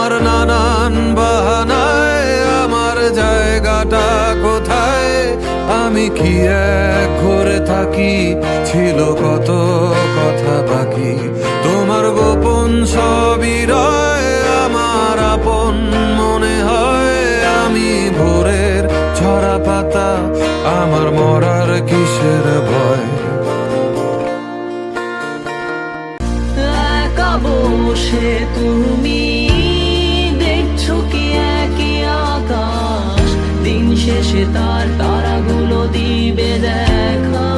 তোমার নানান বাহানায় আমার জায়গাটা কোথায়, আমি কি এক ঘরে থাকি, ছিল কত কথা বাকি। তোমার গোপন সবই রয় আমার আপন মনে হয়, আমি ভোরের ছড়া পাতা, আমার মরার কিসের ভয়। একা বসে তুমি দেখছো কি একই আকাশ, দিন শেষে তার তারাগুলো দিবে দেখা।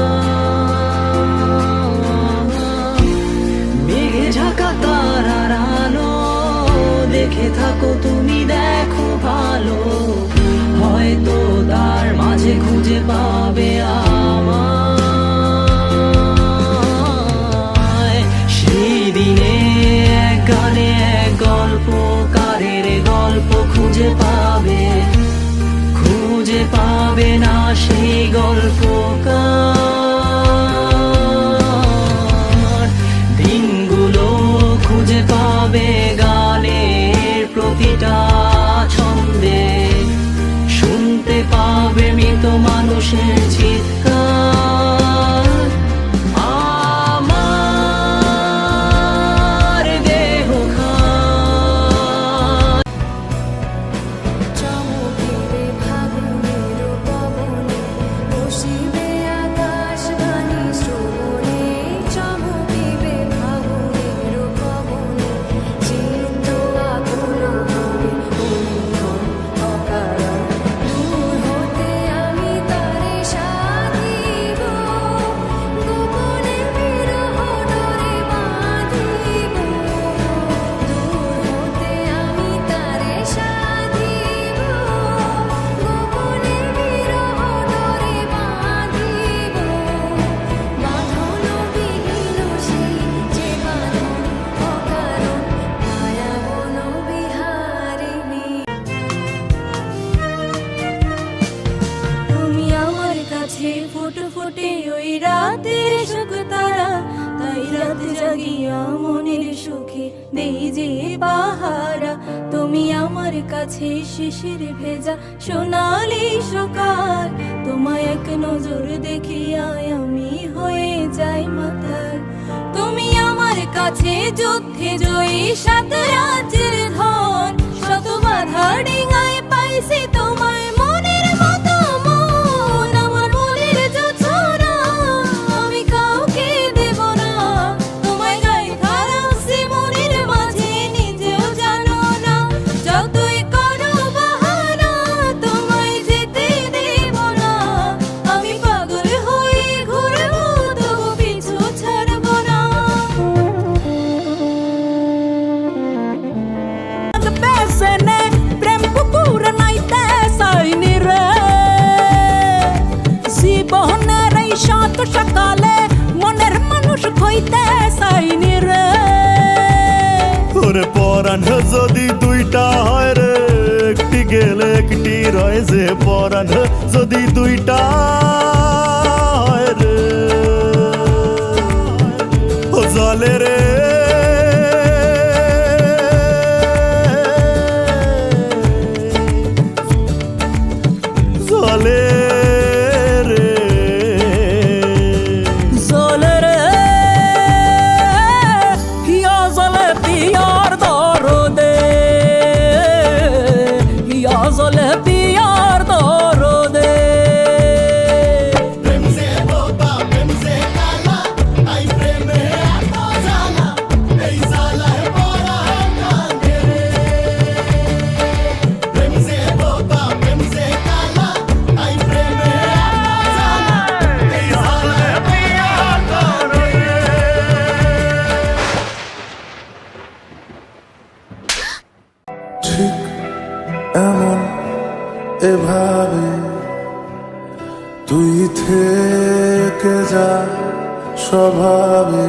মেঘে ঢাকা তারার আলো দেখে থাকো তুমি, দেখো ভালো, হয়তো তার মাঝে খুঁজে পাবে আমায়। সেই দিনে এক গানে এক গল্পকারের গল্প খুঁজে পাবে না সেই গল্পকার। দিনগুলো খুঁজে পাবে গানের প্রতিটা ছন্দে, শুনতে পাবে মৃত মানুষের চিৎকার। আমার দেহ খায় চমকিবে ফাগুনের পবনে, বসিবে আকাশ বাণী শ্রবণে। চমকিবে ফাগুনের পবনে, চিত্ত আকুল হবে অনিক্ষণ অকারণ। দূর হতে আমি তারে সাধিব, গোপনে বিরহ ডোরে বাঁধিব। দূর হতে আমি তারে সাধিব, গোপনে বিরহ ডোরে বাঁধিব। বাঁধন বিহীন সেই যে বাঁধন অকারণ, মায়া বন বিহারিণী। তুমি আমার কাছে ফুটে ফুটে ওই রাতের সুখ তারা, তাই রাত জাগিয়া মনের সুখে দেই যে পাহারা। তুমি আমার কাছে শিশির ভেজা সোনালি সকাল, তোমায় এক নজর দেখিয়াই আমি হয়ে যাই মাতাল। তুমি আমার কাছে যুদ্ধে জয়ী সাত রাজ্যের ধন, শত বাধা ডিঙায় পাইছি তোমার মনের মতো মন। আমার মনের যোছনা আমি কাউকে দেব না, তোমায় গায়ে খারাপছি মনের মাঝে নিজেও জানো না। যতই করো বাহানা তোমায় যেতে দেব না, আমি পাগল হয়ে ঘুরবো তবু পিছু ছাড়বো না। বেসনে প্রেম পুকুর নাইতে সাইনি রে, জীবনের এই সাত সকালে মনের মানুষ হইতে সাইনি রে। ওরে পরাণ যদি দুইটা হয় রে, একটি গেলে একটি রয় যে। পরাণ যদি দুইটা হয় রে, ও জলে রে জলে রে জলে রে হিয়া জলে পিয়ার দরদে, হিয়া জলে পিয়ার দরদে। প্রেম সে বোবা প্রেম সে কালা, তাই প্রেমে এত জ্বালা, এই জ্বালায় পড়া কাঁদে রে। প্রেম সে বোবা প্রেম সে কালা, তাই প্রেমে এত জ্বালা, এই জ্বালায় পিয়া করে রে। ঠিক এমন এভাবে তুই থেকে যা স্বভাবে,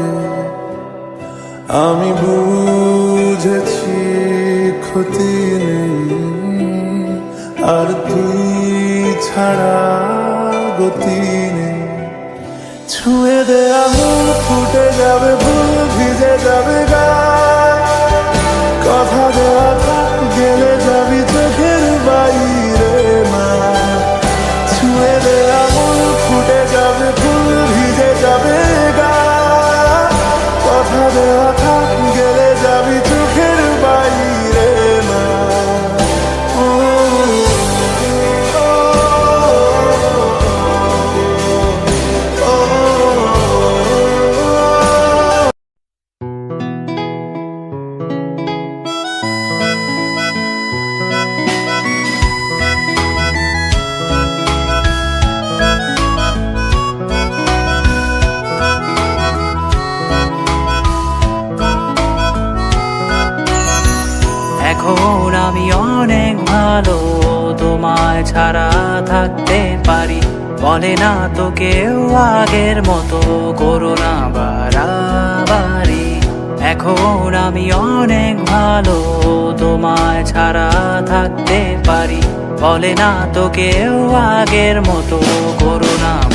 আমি বুঝেছি ক্ষতি নেই আর তুই ছাড়া গতি নেই। ছুঁয়ে দে আঙুল ফুটে যাবে, ফুল ভিজে যাবে গা, কথা দেওয়া এখন আমি অনেক ভালো, তোমায় ছাড়া থাকতে পারি। বলে না তো কেউ আগের মতো করো না বাড়াবাড়ি। এখন আমি অনেক ভালো, তোমায় ছাড়া থাকতে পারি। বলে না তো কেউ আগের মতো করো না